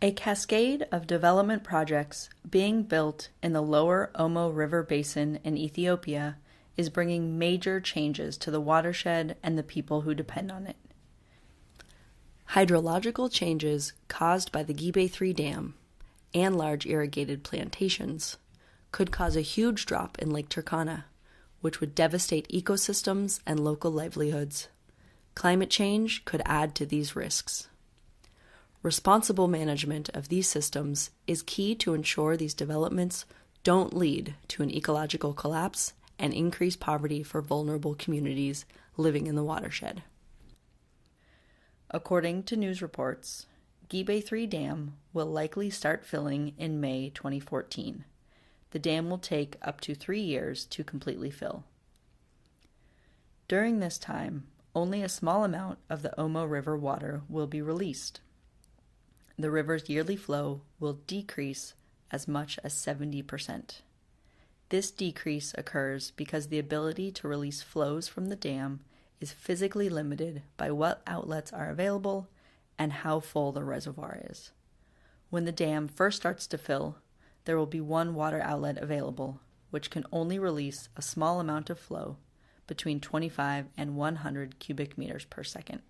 A cascade of development projects being built in the lower Omo River basin in Ethiopia is bringing major changes to the watershed and the people who depend on it. Hydrological changes caused by the Gibe 3 Dam and large irrigated plantations could cause a huge drop in Lake Turkana, which would devastate ecosystems and local livelihoods. Climate change could add to these risks. Responsible management of these systems is key to ensure these developments don't lead to an ecological collapse and increase poverty for vulnerable communities living in the watershed. According to news reports, Gibe 3 Dam will likely start filling in May 2014. The dam will take up to 3 years to completely fill. During this time, only a small amount of the Omo River water will be released. The river's yearly flow will decrease as much as 70%. This decrease occurs because the ability to release flows from the dam is physically limited by what outlets are available and how full the reservoir is. When the dam first starts to fill, there will be one water outlet available, which can only release a small amount of flow, between 25 and 100 cubic meters per second.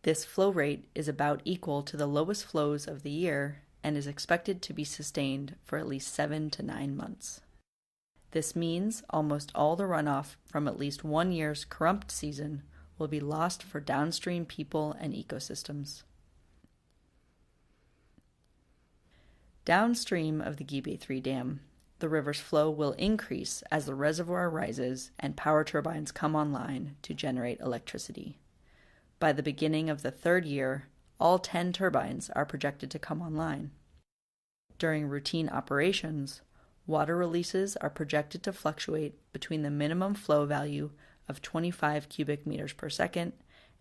This flow rate is about equal to the lowest flows of the year and is expected to be sustained for at least 7 to 9 months. This means almost all the runoff from at least 1 year's corrupt season will be lost for downstream people and ecosystems. Downstream of the Gibe 3 Dam, the river's flow will increase as the reservoir rises and power turbines come online to generate electricity. By the beginning of the 3rd year, all 10 turbines are projected to come online. During routine operations, water releases are projected to fluctuate between the minimum flow value of 25 cubic meters per second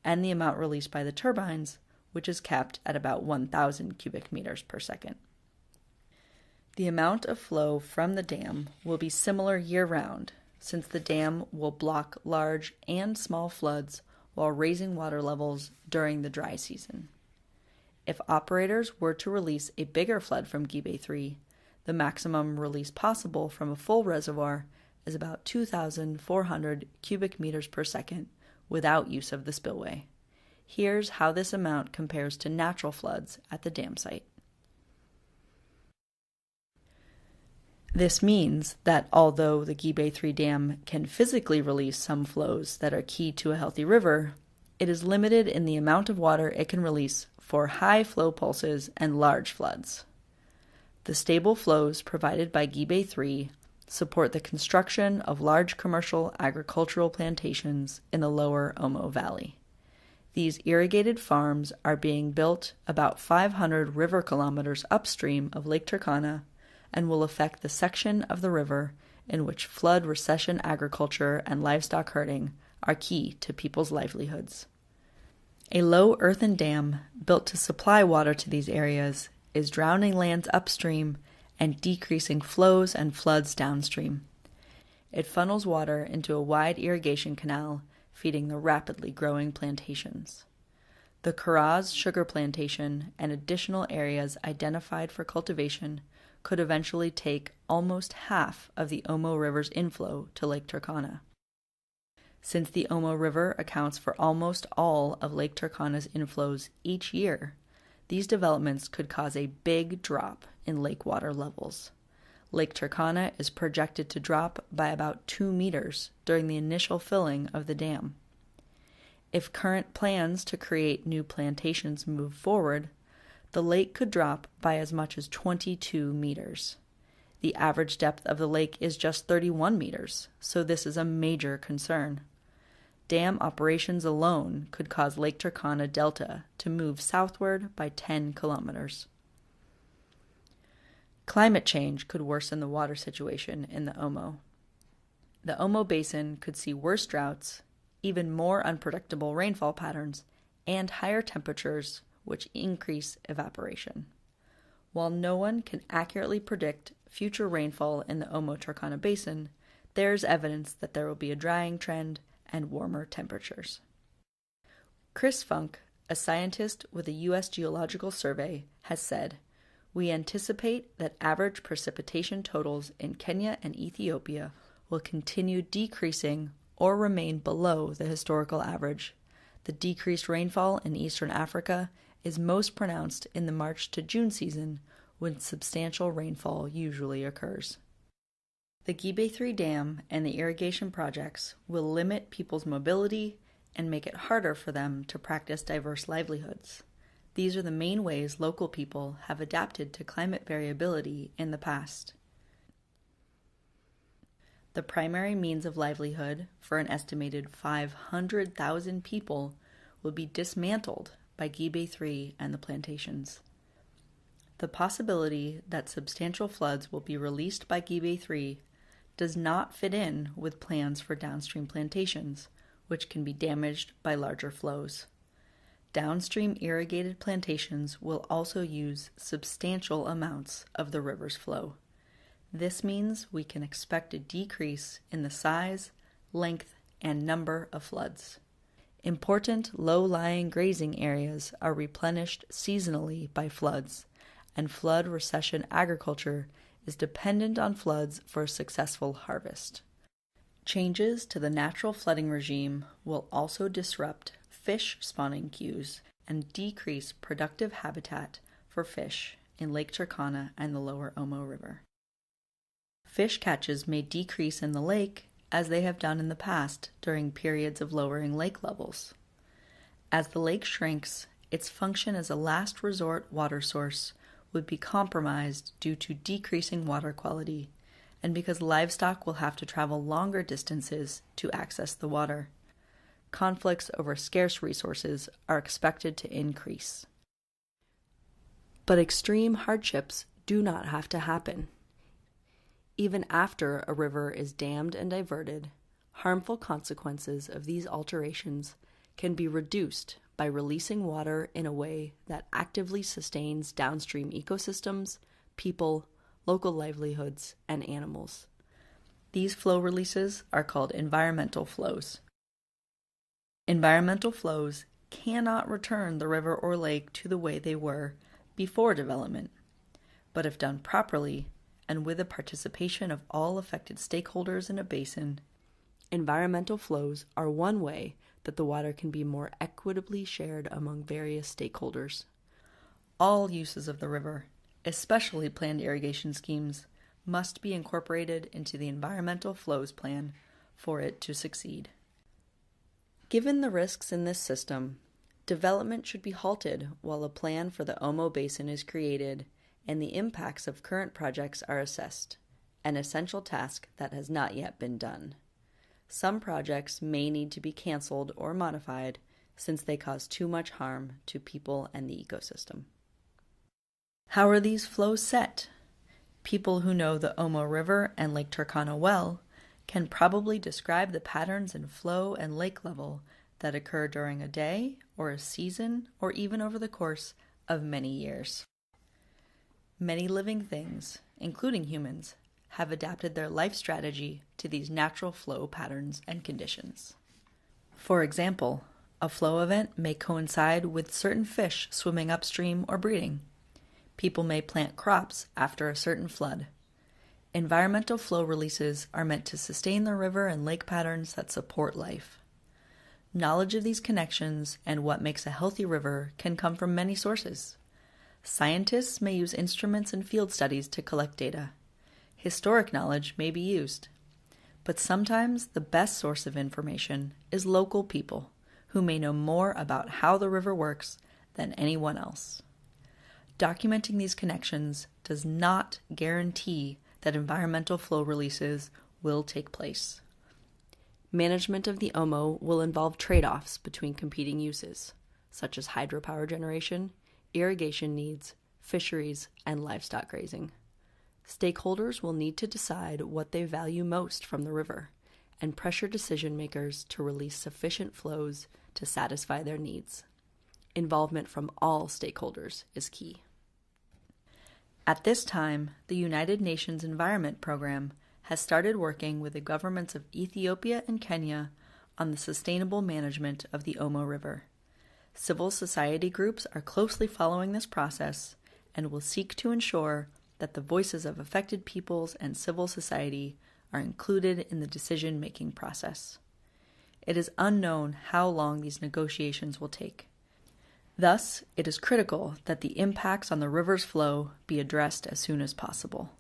and the amount released by the turbines, which is capped at about 1,000 cubic meters per second. The amount of flow from the dam will be similar year-round, since the dam will block large and small floods while raising water levels during the dry season. If operators were to release a bigger flood from Gibe 3, the maximum release possible from a full reservoir is about 2,400 cubic meters per second without use of the spillway. Here's how this amount compares to natural floods at the dam site. This means that although the Gibe 3 Dam can physically release some flows that are key to a healthy river, it is limited in the amount of water it can release for high flow pulses and large floods. The stable flows provided by Gibe 3 support the construction of large commercial agricultural plantations in the lower Omo Valley. These irrigated farms are being built about 500 river kilometers upstream of Lake Turkana and will affect the section of the river in which flood recession agriculture and livestock herding are key to people's livelihoods. A low earthen dam built to supply water to these areas is drowning lands upstream and decreasing flows and floods downstream. It funnels water into a wide irrigation canal feeding the rapidly growing plantations. The Karaz sugar plantation and additional areas identified for cultivation could eventually take almost half of the Omo River's inflow to Lake Turkana. Since the Omo River accounts for almost all of Lake Turkana's inflows each year, these developments could cause a big drop in lake water levels. Lake Turkana is projected to drop by about 2 meters during the initial filling of the dam. If current plans to create new plantations move forward, the lake could drop by as much as 22 meters. The average depth of the lake is just 31 meters, so this is a major concern. Dam operations alone could cause Lake Turkana Delta to move southward by 10 kilometers. Climate change could worsen the water situation in the Omo. The Omo Basin could see worse droughts, even more unpredictable rainfall patterns, and higher temperatures, which increase evaporation. While no one can accurately predict future rainfall in the Omo Turkana Basin, there's evidence that there will be a drying trend and warmer temperatures. Chris Funk, A scientist with the U.S. Geological Survey has said, "We anticipate that average precipitation totals in Kenya and Ethiopia will continue decreasing or remain below the historical average. The decreased rainfall in eastern Africa is most pronounced in the March to June season, when substantial rainfall usually occurs." The Gibe 3 Dam and the irrigation projects will limit people's mobility and make it harder for them to practice diverse livelihoods. These are the main ways local people have adapted to climate variability in the past. The primary means of livelihood for an estimated 500,000 people will be dismantled by Gibe 3 and the plantations. The possibility that substantial floods will be released by Gibe 3 does not fit in with plans for downstream plantations, which can be damaged by larger flows. Downstream irrigated plantations will also use substantial amounts of the river's flow. This means we can expect a decrease in the size, length, and number of floods. Important low-lying grazing areas are replenished seasonally by floods, and flood recession agriculture is dependent on floods for a successful harvest. Changes to the natural flooding regime will also disrupt fish spawning queues and decrease productive habitat for fish in Lake Turkana and the lower Omo River. Fish catches may decrease in the lake as they have done in the past during periods of lowering lake levels. As the lake shrinks, its function as a last resort water source would be compromised due to decreasing water quality, and because livestock will have to travel longer distances to access the water. Conflicts over scarce resources are expected to increase. But extreme hardships do not have to happen. Even after a river is dammed and diverted, harmful consequences of these alterations can be reduced by releasing water in a way that actively sustains downstream ecosystems, people, local livelihoods, and animals. These flow releases are called environmental flows. Environmental flows cannot return the river or lake to the way they were before development, but if done properly and with the participation of all affected stakeholders in a basin, environmental flows are one way that the water can be more equitably shared among various stakeholders. All uses of the river, especially planned irrigation schemes, must be incorporated into the environmental flows plan for it to succeed. Given the risks in this system, development should be halted while a plan for the Omo Basin is created and the impacts of current projects are assessed, an essential task that has not yet been done. Some projects may need to be canceled or modified since they cause too much harm to people and the ecosystem. How are these flows set? People who know the Omo River and Lake Turkana well can probably describe the patterns in flow and lake level that occur during a day or a season or even over the course of many years. Many living things, including humans, have adapted their life strategy to these natural flow patterns and conditions. For example, a flow event may coincide with certain fish swimming upstream or breeding. People may plant crops after a certain flood. Environmental flow releases are meant to sustain the river and lake patterns that support life. Knowledge of these connections and what makes a healthy river can come from many sources. Scientists may use instruments and field studies to collect data. Historic knowledge may be used. But sometimes the best source of information is local people who may know more about how the river works than anyone else. Documenting these connections does not guarantee that environmental flow releases will take place. Management of the Omo will involve trade-offs between competing uses, such as hydropower generation, irrigation needs, fisheries, and livestock grazing. Stakeholders will need to decide what they value most from the river and pressure decision makers to release sufficient flows to satisfy their needs. Involvement from all stakeholders is key. At this time, the United Nations Environment Program has started working with the governments of Ethiopia and Kenya on the sustainable management of the Omo River. Civil society groups are closely following this process and will seek to ensure that the voices of affected peoples and civil society are included in the decision-making process. It is unknown how long these negotiations will take. Thus, it is critical that the impacts on the river's flow be addressed as soon as possible.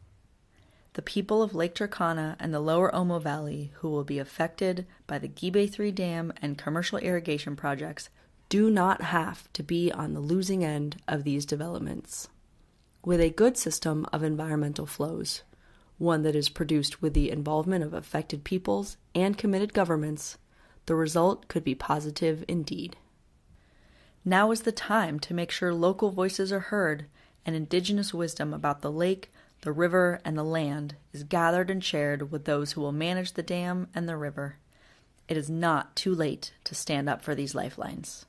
The people of Lake Turkana and the lower Omo Valley who will be affected by the Gibe 3 Dam and commercial irrigation projects do not have to be on the losing end of these developments. With a good system of environmental flows, one that is produced with the involvement of affected peoples and committed governments, the result could be positive indeed. Now is the time to make sure local voices are heard and indigenous wisdom about the lake, the river, and the land is gathered and shared with those who will manage the dam and the river. It is not too late to stand up for these lifelines.